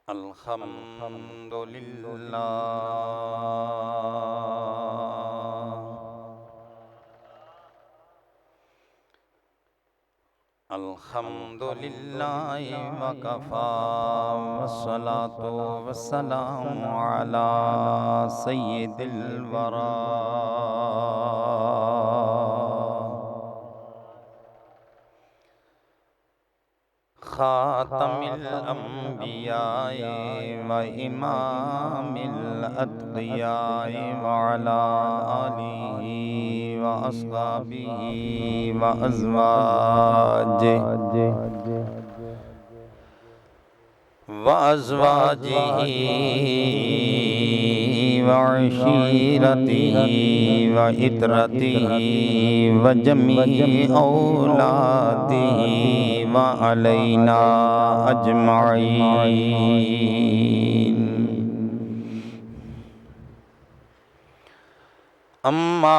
अल्हम्दुलिल्लाह वकफ़ा वस्सलातु वस्सलामु अला सय्यिदिल वरा खातमिल अंबियाए व इमामिल अत्क़ियाए व अला आलिहि व अस्हाबिहि व अज़वाजिहि व अशीरतिहि व इतरतिहि व जमीइ औलादिहि व अलैना अजमईन। अम्मा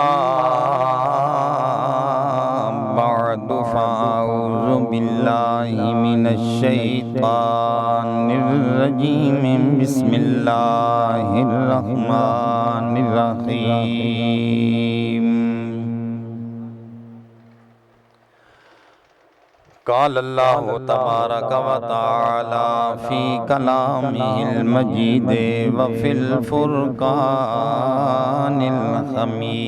बअदु फ़अऊज़ु बिल्लाहि मिनश शैतानिर रजीम। बिस्मिल्लाहिर रहमानिर रहीम। क़ाल अल्लाहु तबारक व तआला फ़ी कलामिहिल मजीद व फ़िल फ़ुरक़ानिल हमीद।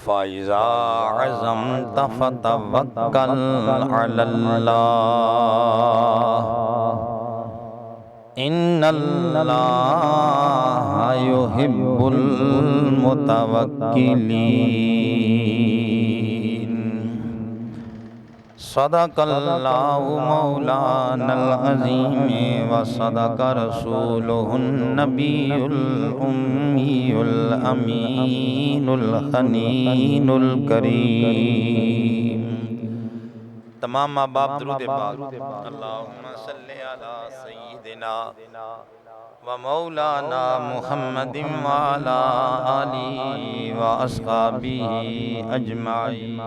फ़इज़ा अज़मत फ़तवक्कल अलल्लाह इन्नल्लाहा युहिब्बुल मुतवक्किलीन। सदक़ल्लाहु मौलानल अज़ीम व सदक़ रसूलुहुन नबियुल उम्मियुल अमीनुल हनीनुल करीम। तमाम माँ बाप दुरूद पाक। अल्लाहुम्मा सल्लि अला सय्यिदिना व मौलाना मुहम्मदिन व अला आलिहि व अस्हाबिहि अजमाइन।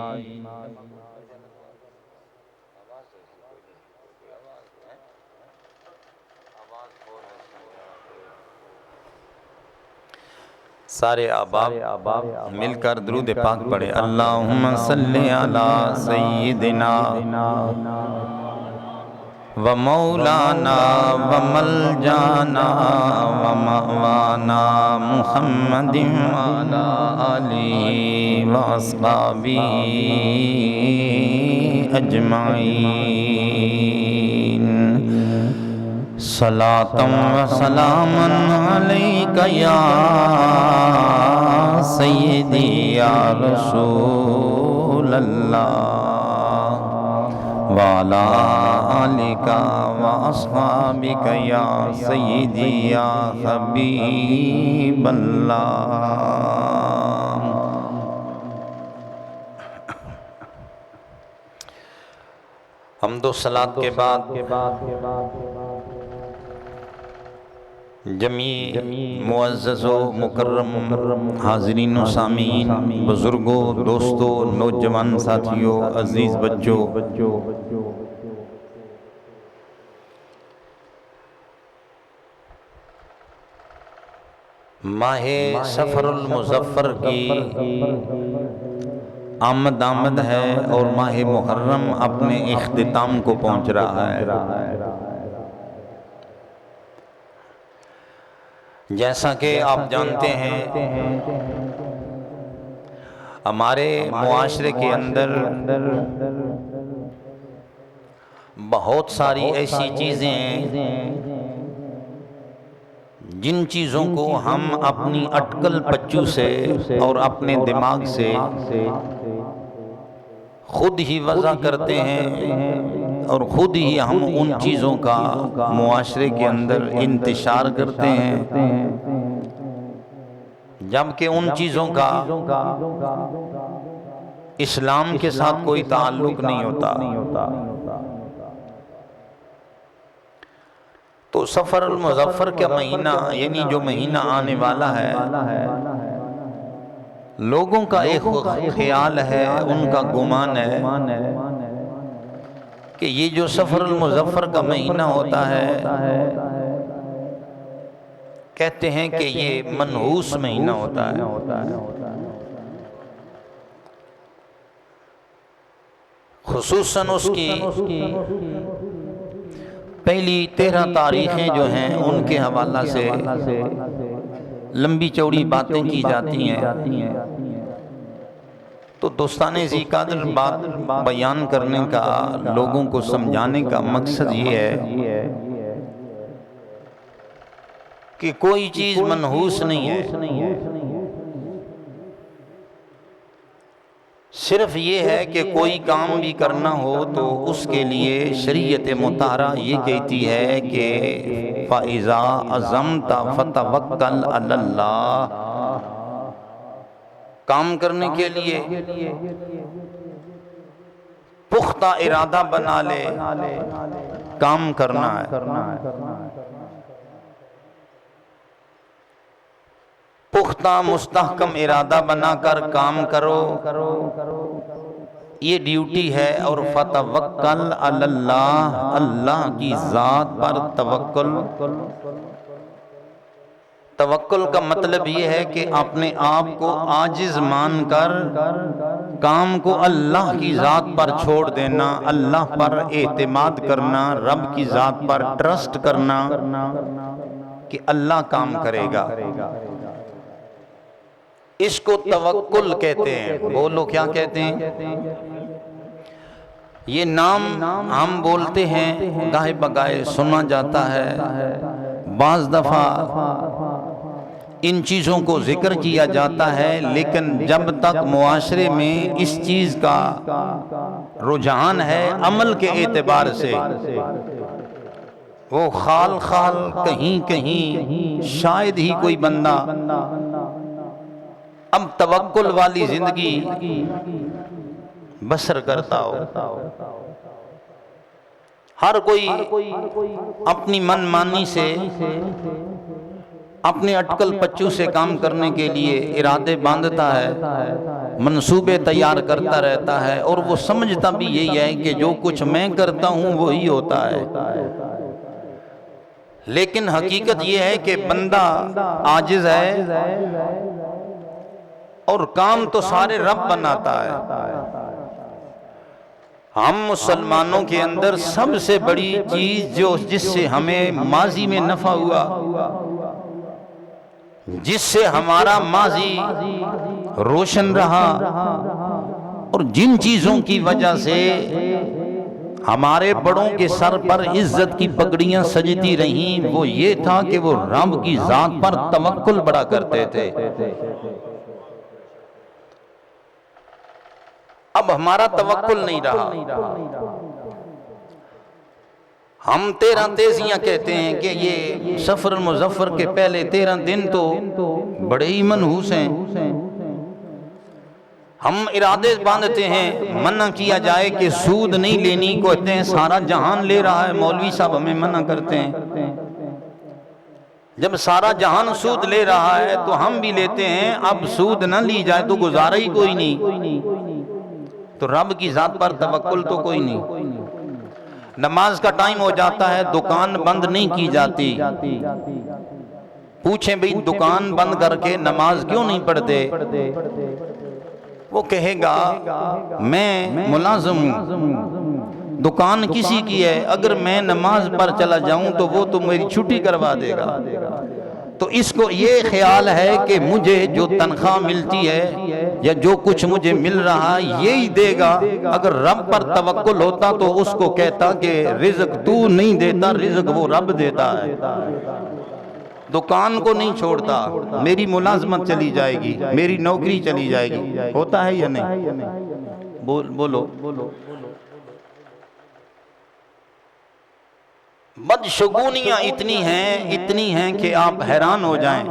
सारे अहबाब मिलकर दुरूद पाक पढ़े। अल्लाहुम्मा सल्लि अला सय्यिदिना व मौलाना व मलजाना व मअवाना मुहम्मदिन व अला आलिहि व अस्हाबिहि अजमाइन। सलातम व सलामन अलैका या सय्यदी या रसूल अल्लाह व अला आलिका व अस्हाबिका या सय्यदी या हबीब अल्लाह। हम्दो सलात के बाद जमी मुअज़्ज़ज़ो मुकर्रम हाज़रीन व सामीन, बुज़ुर्गों, दोस्तों, नौजवान साथियों, अजीज़ बच्चों, माहे सफ़रुल मुज़फ़्फ़र की आमद है और माहे मुहर्रम अपने इख्तिताम को पहुँच रहा है। जैसा कि आप जानते हैं, हमारे मुआशरे के अंदर बहुत सारी ऐसी चीज़ें हैं जिन चीज़ों को हम अपनी अटकल पच्चू से और अपने दिमाग से खुद ही वज़ा करते हैं और खुद ही हम उन चीज़ों का मुआशरे के अंदर इंतशार करते हैं, जबकि उन चीज़ों का इस्लाम के साथ कोई ताल्लुक नहीं होता। तो सफ़रुल मुज़फ़्फ़र का महीना, यानी जो महीना आने वाला है, लोगों का एक ख्याल है, उनका गुमान है कि ये जो सफरुल मुज़फ़्फ़र का महीना होता है, कहते हैं कि ये मनहूस महीना होता है। खुसूसन उसकी पहली 13 तारीखें जो हैं उनके हवाला से लंबी चौड़ी बातें की जाती हैं। तो दोस्ताने ज़ीक़ादर बात बयान करने का, लोगों को समझाने का मकसद ये है कि कोई चीज़ मनहूस नहीं है। सिर्फ ये है कि कोई काम भी करना हो तो उसके लिए शरीयत मुताहरा ये कहती है कि फ़ाइज़ा अज़म्ता फ़तवक्कल अलल्लाह। काम करने के लिए पुख्ता इरादा बना ले, काम करना है। पुख्ता मुस्तहकम इरादा बनाकर काम करो, ये ड्यूटी है। और फतवक्कल अलल्लाह, अल्लाह की ज़ात पर तवक्कुल। तवक्कुल का मतलब ये है कि अपने आप को आजिज़ मानकर काम को अल्लाह की ज़ात पर छोड़ देना, अल्लाह पर एतमाद करना, रब की ज़ात पर ट्रस्ट करना कि अल्लाह काम करेगा। इसको तवक्कुल कहते हैं। बोलो क्या कहते हैं? ये नाम हम बोलते हैं, गाहे बगाए सुना जाता है। बाज़ दफ़ा इन चीज़ों को जिक्र किया जाता है, लेकिन जब तक मुआशरे में इस चीज़ का रुझान है अमल के एतबार से, वो खाल खाल कहीं कहीं शायद ही कोई बंदा अब तवक्कुल वाली जिंदगी बसर करता हो। हर कोई अपनी मनमानी से, अपने अटकल पच्चू से काम करने के लिए इरादे बांधता है, मंसूबे तैयार करता रहता है, और वो समझता भी यही है कि जो कुछ मैं करता हूँ वही होता है। लेकिन हकीकत ये है कि बंदा आजिज है और काम तो सारे रब बनाता है। हम मुसलमानों के अंदर सबसे बड़ी चीज जो जिससे हमें माजी में नफा हुआ, जिससे हमारा माजी रोशन रहा, और जिन चीजों की वजह से हमारे बड़ों के सर पर इज्जत की पगड़ियां सजती रहीं, वो ये था कि वो रब की जात पर तवक्कुल बड़ा करते थे। अब हमारा तवक्कुल नहीं रहा। हम 13 तेजियां कहते हैं कि ये सफर मुज़फ़्फ़र के पहले 13 दिन तो बड़े ही मनहूस हैं। हम इरादे बांधते हैं, मना किया जाए कि सूद नहीं लेनी, कहते हैं सारा जहान ले रहा है, मौलवी साहब हमें मना करते हैं। जब सारा जहान सूद ले रहा है तो हम भी लेते हैं, अब सूद न ली जाए तो गुजारा ही कोई नहीं। तो रब की जात पर तवक्कुल तो कोई नहीं। नमाज का टाइम हो जाता है, दुकान बंद नहीं की जाती। पूछें भाई दुकान बंद करके नमाज क्यों नहीं पढ़ते? वो कहेगा मैं मुलाजिम हूं, दुकान किसी की है, अगर मैं नमाज पर चला जाऊं तो वो तो मेरी छुट्टी करवा देगा। तो इसको ये ख्याल है कि मुझे जो तनख्वाह मिलती है या जो कुछ मुझे मिल रहा है यही देगा। अगर रब पर तवक्कुल होता तो उसको कहता कि रिज़्क तू नहीं देता, रिज़्क वो रब देता है। दुकान को नहीं छोड़ता, मेरी मुलाजमत चली जाएगी, मेरी नौकरी चली जाएगी। होता है या नहीं? बोलो। बदशगुनियां इतनी हैं कि आप हैरान हो जाएं।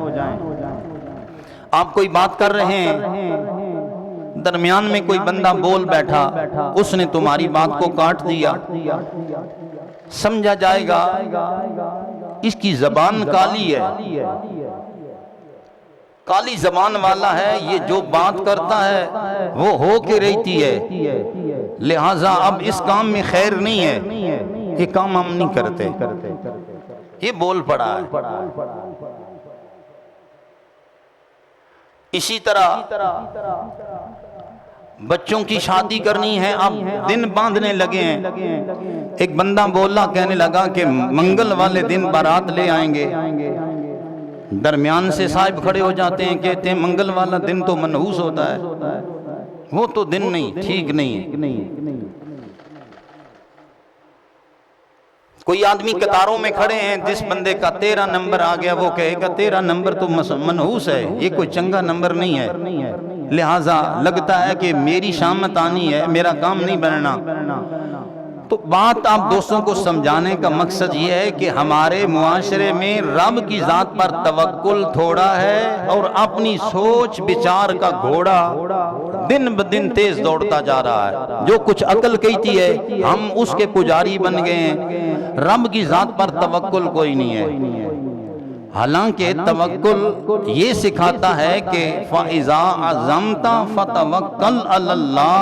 आप कोई बात कर रहे हैं, दरमियान में कोई बंदा बोल बैठा, उसने तुम्हारी बात को काट दिया, समझा जाएगा इसकी जबान काली है। काली जबान वाला है, ये जो बात करता है वो हो के रहती है, लिहाजा अब इस काम में खैर नहीं है, ये काम हम नहीं करते। ये बोल पड़ा है। इसी तरह बच्चों की शादी करनी है, अब दिन बांधने लगे हैं। एक बंदा बोला, कहने लगा कि मंगल वाले दिन बारात ले आएंगे। दरमियान से साहिब खड़े हो जाते हैं, कहते हैं मंगल वाला दिन तो मनहूस होता है, वो तो दिन नहीं, ठीक नहीं है। कोई आदमी कतारों में खड़े हैं, जिस बंदे का 13 नंबर आ गया वो कहेगा 13 नंबर तो मनहूस है, ये कोई चंगा नंबर नहीं है, लिहाजा लगता है कि मेरी शामत आनी है, मेरा काम नहीं बनना। तो बात आप दोस्तों को समझाने का मकसद ये है कि हमारे मुआशरे में रब की जात पर तवक्कुल थोड़ा है और अपनी सोच विचार का घोड़ा दिन ब दिन तेज दौड़ता जा रहा है। जो कुछ अकल कहती है हम उसके पुजारी बन गए हैं, रब की जात पर तवक्कुल कोई नहीं है। हालांकि तवक्कुल ये सिखाता है कि फ़इज़ा अज़मता फ़तवक्कल अलल्लाह,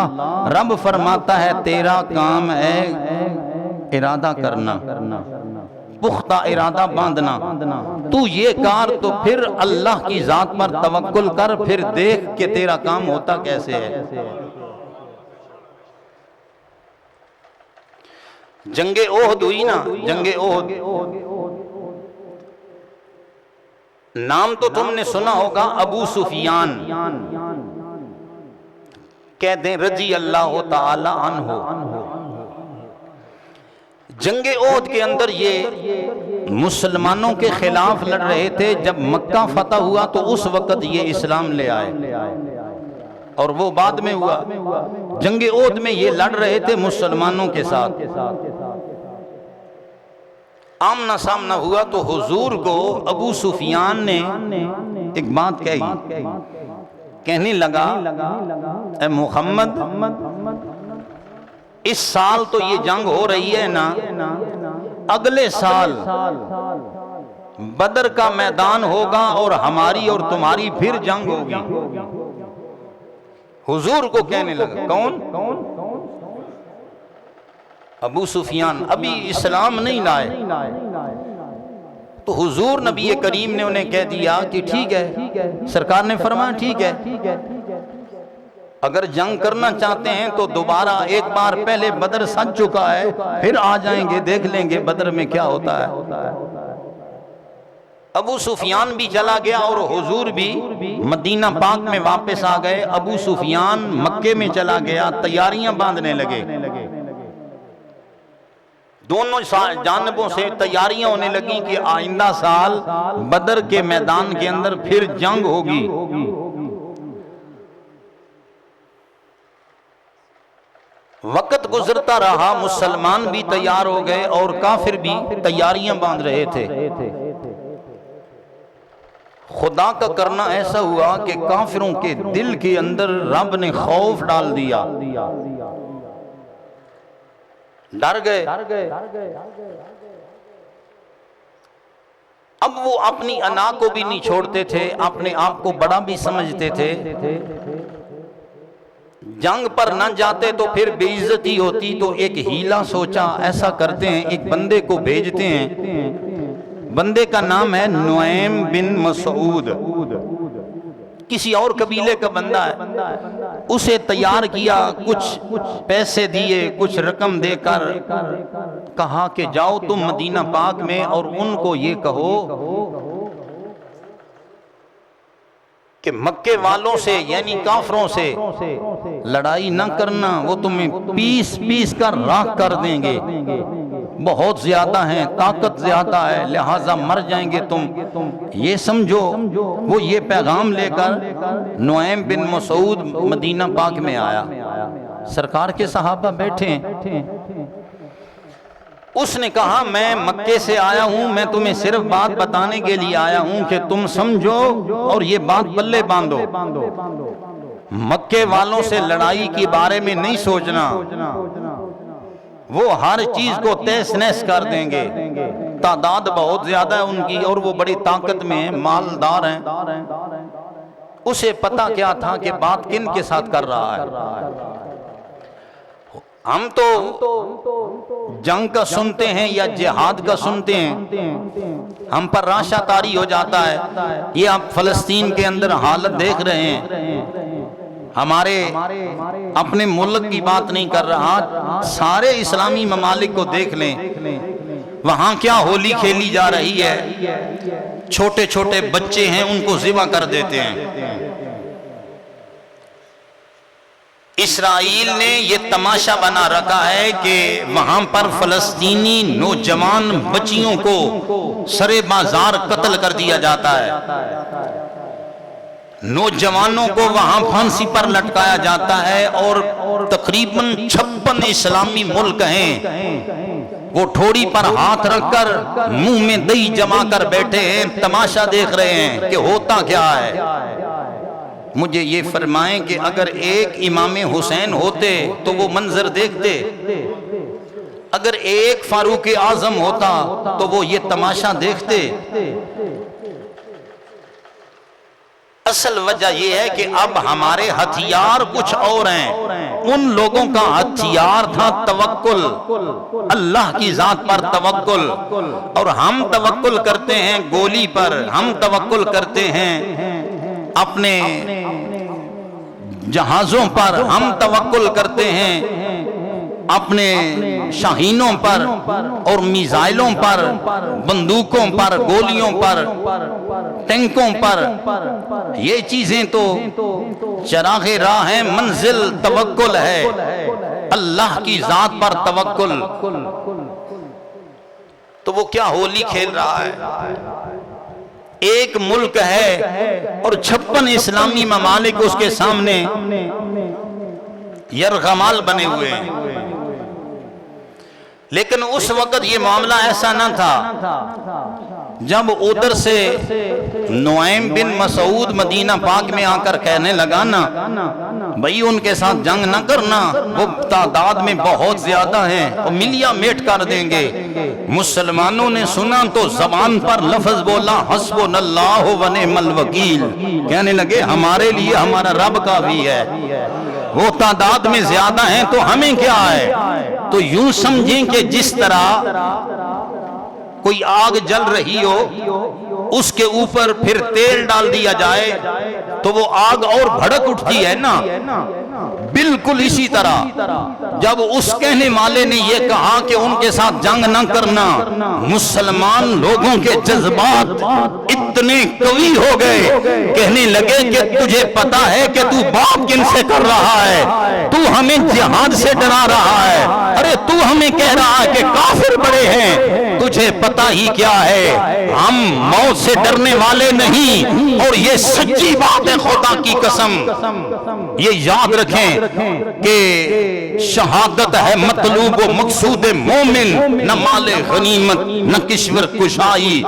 रब फरमाता है तेरा काम है इरादा करना, पुख्ता इरादा बांधना। तू ये कर तो फिर अल्लाह की जात पर तवक्कुल कर, फिर देख के तेरा काम होता कैसे है। जंगे ओहद हुई ना, जंगे ओहद, नाम तो तुमने सुना होगा, अबू सुफियान कहते हैं रजी अल्लाह ताला अन्हु। जंगे ओहद के अंदर ये मुसलमानों के खिलाफ लड़ रहे थे। जब मक्का फतह हुआ तो उस वक्त ये इस्लाम ले आए और वो बाद में हुआ। जंगे ओहद में ये लड़ रहे थे मुसलमानों के साथ, आमना सामना हुआ तो हुजूर को अबू सुफियान ने एक बात कही, कहने लगा ए मुहम्मद, इस साल तो ये जंग हो रही है ना, अगले साल बदर का मैदान होगा और हमारी और तुम्हारी फिर जंग होगी। हुजूर को कहने लगा, कौन? अबू सुफियान अभी इस्लाम नहीं लाए। तो हुजूर नबी करीम ने उन्हें कह दिया कि ठीक है, सरकार ने फरमाया ठीक है, अगर जंग करना चाहते हैं तो दोबारा एक बार पहले बदर सज चुका है, फिर आ जाएंगे, देख लेंगे बदर में क्या होता है। अबू सुफियान भी चला गया और हुजूर भी मदीना पाक में वापस आ गए। अबू सुफियान मक्के में चला गया, तैयारियां बांधने लगे। दोनों जानबों से तैयारियां होने लगी कि आइंदा साल बदर के मैदान के अंदर फिर जंग होगी। वक्त गुजरता रहा, मुसलमान भी तैयार हो गए और काफिर भी तैयारियां बांध रहे थे। खुदा का करना ऐसा हुआ कि काफिरों के दिल के अंदर रब ने खौफ डाल दिया, डर गए। अब वो अपनी अना को भी नहीं छोड़ते थे, अपने आप को बड़ा भी समझते थे। जंग पर न जाते तो फिर बेइज्जती होती, तो एक हीला सोचा, ऐसा करते हैं एक बंदे को भेजते हैं। बंदे का नाम है नुएम बिन मसूद, किसी और कबीले का बंदा है। उसे तैयार किया, कुछ पैसे दिए, कुछ रकम देकर कहा कि जाओ तुम मदीना पाक में और उनको ये कहो कि मक्के वालों से यानी काफरों से लड़ाई न करना, वो तुम्हें पीस पीस कर राख कर देंगे, बहुत ज्यादा हैं, ताकत ज्यादा है, लिहाजा मर जाएंगे तुम, ये समझो। वो ये पैगाम लेकर नुएम बिन मसूद मदीना पाक में आया। सरकार के सहाबा बैठे, उसने कहा मैं मक्के से आया हूं, मैं तुम्हें सिर्फ बात बताने के लिए आया हूं कि तुम समझो और ये बात पल्ले बांधो। मक्के वालों से लड़ाई के बारे में नहीं सोचना, वो हर चीज को तहस नहस कर देंगे, तादाद बहुत ज्यादा है उनकी और वो बड़ी ताकत में हैं, मालदार हैं। उसे पता क्या था कि बात किन के साथ कर रहा है। हम तो जंग का सुनते हैं या जिहाद का सुनते हैं, हम पर राशा तारी हो जाता है। ये आप फलस्तीन के अंदर हालत देख रहे हैं, हमारे अपने मुल्क की बात नहीं कर रहा, सारे इस्लामी ममालिक को देख लें, वहां क्या होली खेली जा रही है। छोटे छोटे बच्चे हैं, उनको ज़िबा कर देते हैं। इस्राइल ने ये तमाशा बना रखा है कि वहां पर फलस्तीनी नौजवान बच्चियों को सरे बाजार कत्ल कर दिया जाता है, नौजवानों को वहां फांसी पर लटकाया जाता है। और तकरीबन 56 इस्लामी मुल्क हैं, वो ठोड़ी पर हाथ रखकर मुंह में दही जमा कर बैठे हैं, तमाशा देख रहे हैं कि होता क्या है। मुझे ये फरमाएं कि अगर एक इमाम हुसैन होते तो वो मंजर देखते, अगर एक फारूक आजम होता तो वो ये तमाशा देखते। असल वजह यह है कि अब हमारे हथियार कुछ और हैं। उन लोगों का हथियार था तवक्कुल, अल्लाह की जात पर तवक्कुल, और हम तवक्कुल करते हैं गोली पर, हम तवक्कुल करते हैं अपने जहाजों पर, हम तवक्कुल करते हैं अपने शाहीनों पर और मिसाइलों पर, बंदूकों पर, गोलियों पर, टैंकों पर। ये चीजें तो चरागे राह हैं, मंजिल तवक्कुल है, अल्लाह की जात पर तवक्कुल। तो वो क्या होली खेल रहा है। एक मुल्क है और 56 इस्लामी ममालिक उसके सामने यरगमाल बने हुए हैं। लेकिन उस वक्त ये मामला ऐसा न था। जब उधर से नुआइम बिन मसूद मदीना पाक में आकर कहने लगा ना भाई उनके साथ जंग न करना, वो तादाद में बहुत ज्यादा हैं और मिलिया मेट कर देंगे। मुसलमानों ने सुना तो जबान पर लफ्ज बोला हस्बुनल्लाहु व निअमल वकील, कहने लगे हमारे लिए हमारा रब काफी है, वो तादाद में ज्यादा हैं तो हमें क्या है। तो यूं समझें कि जिस तरह कोई आग जल रही हो, उसके ऊपर फिर तेल डाल दिया जाए तो वो आग और भड़क उठती है ना, बिल्कुल इसी तरह जब उस कहने वाले ने ये कहा कि उनके साथ जंग न करना, मुसलमान लोगों के जज्बात इतने कवी हो गए, कहने लगे कि तुझे पता है कि तू बात किनसे कर रहा है, तू हमें जिहाद से डरा रहा है, अरे तू हमें कह रहा है कि काफिर बड़े हैं, तुझे पता ही क्या है, हम मौत से डरने वाले नहीं। और ये सच्ची बात है, खुदा की कसम, ये याद रखें कि शहादत है मतलूब व मकसूद मोमिन, न माले गनीमत न किश्वर कुशाई,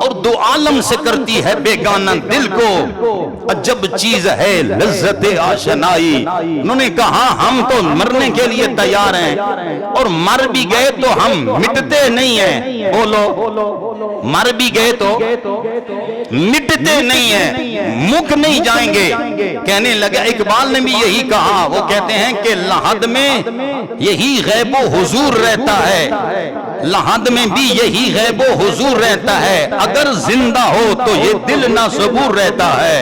और दो आलम से करती है बेगाना दिल को, अजब चीज है लज्जत आशनाई। उन्होंने कहा हम तो मरने के लिए तैयार हैं, और मर भी गए तो हम मिटते नहीं हैं। बोलो, मर भी गए तो मिटते नहीं हैं, मुक नहीं जाएंगे। कहने लगे इकबाल ने भी यही कहा, वो कहते हैं कि लहद में यही गैबो हुजूर रहता है, लहद में भी यही गैबो हुजूर रहता है, अगर जिंदा हो तो ये दिल ना सबूर रहता है।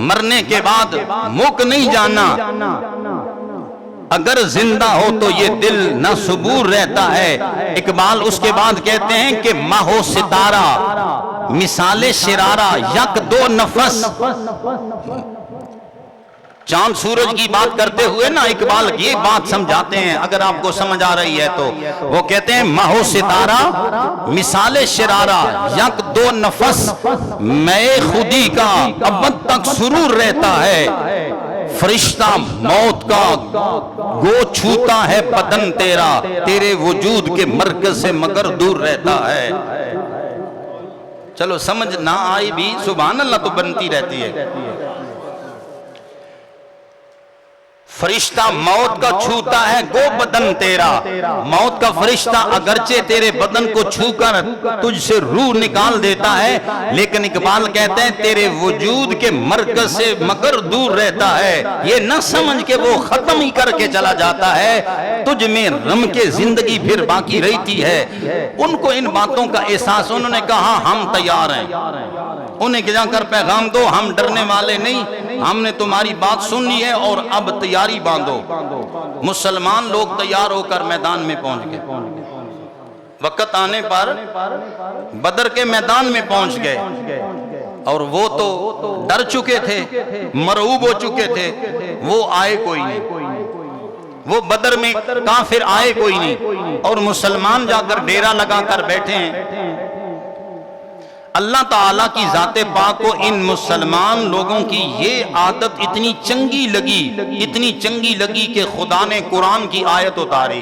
मरने के बाद मुक नहीं जाना, अगर जिंदा हो तो ये दिल न सबूर रहता है। इकबाल उसके बाद कहते हैं कि माहो सितारा मिसाले शिरारा यक दो नफस, चांद सूरज की बात करते हुए ना इकबाल ये बात समझाते हैं, अगर आपको समझ आ रही है तो। वो कहते हैं माहो सितारा मिसाले शिरारा यक दो नफस, मैं खुदी का अब तक सुरूर रहता है, फरिश्ता मौत का गो छूता है बदन तेरा, तेरे वजूद के मरकज से मगर दूर रहता है। चलो समझ ना आई भी सुभान अल्लाह तो बनती रहती है। फरिश्ता मौत का छूता है गो बदन तेरा, मौत का फरिश्ता अगरचे तेरे बदन को छूकर तुझसे रूह निकाल देता है, लेकिन इकबाल कहते हैं तेरे वजूद के मरकज से मगर दूर रहता है। ये न समझ के वो खत्म ही करके चला जाता है, तुझ में रम के जिंदगी फिर बाकी रहती है। उनको इन बातों का एहसास, उन्होंने कहा हम तैयार हैं, उन्हें जाकर पैगाम दो, हम डरने वाले नहीं, हमने तुम्हारी बात सुन ली है और अब तैयारी बांधो। मुसलमान लोग तैयार होकर मैदान में पहुंच गए। वक्त आने पर बदर के मैदान में पहुंच गए और वो तो डर चुके थे, मरऊब हो चुके थे, वो आए कोई नहीं, वो बदर में काफिर आए कोई नहीं और मुसलमान जाकर डेरा लगाकर बैठे हैं। अल्लाह ताला की जाते पाक को इन मुसलमान लोगों की ये आदत इतनी चंगी लगी, इतनी चंगी लगी कि खुदा ने कुरान की आयत उतारी।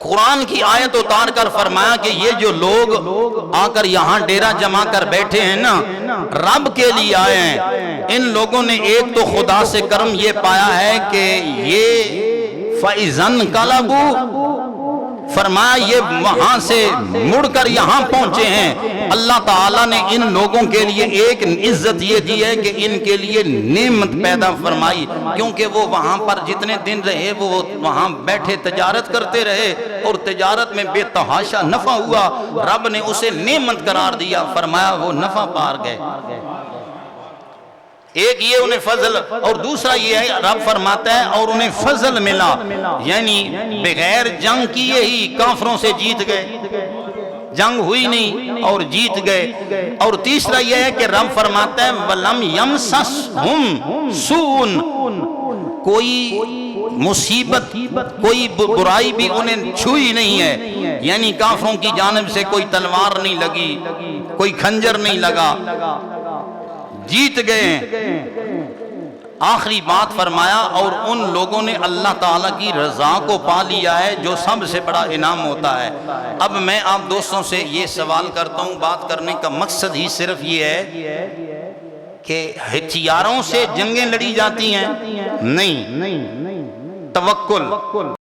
कुरान की आयत उतार कर फरमाया कि ये जो लोग आकर यहाँ डेरा जमा कर बैठे हैं ना, रब के लिए आए हैं। इन लोगों ने एक तो खुदा से करम ये पाया है कि ये फैजन कलबू, फरमाया ये वहां से मुड़कर यहां पहुंचे हैं। अल्लाह ताला ने इन लोगों के लिए एक इज्जत ये दी है कि इनके लिए नेमत पैदा फरमाई, क्योंकि वो वहां पर जितने दिन रहे वो वहां बैठे तजारत करते रहे और तजारत में बेतहाशा नफा हुआ, रब ने उसे नेमत करार दिया, फरमाया वो नफा पार गए। एक ये उन्हें फजल और दूसरा ये है रब फरमाता है और उन्हें फजल मिला, यानी बगैर जंग किए ही काफरों से जीत गए, जंग हुई नहीं और जीत गए। और तीसरा यह है कि रब फरमाता है वलम यमससहुम सून, कोई मुसीबत कोई बुराई भी उन्हें छुई नहीं है, यानी काफरों की जानिब से कोई तलवार नहीं लगी, कोई खंजर नहीं लगा, जीत गए। आखिरी बात फरमाया और उन लोगों ने अल्लाह ताला की रजा को पा लिया है, जो सबसे बड़ा इनाम होता है। अब मैं आप दोस्तों से ये सवाल करता हूँ, बात करने का मकसद ही सिर्फ ये है कि हथियारों से जंगें लड़ी जाती हैं? नहीं, तवक्कुल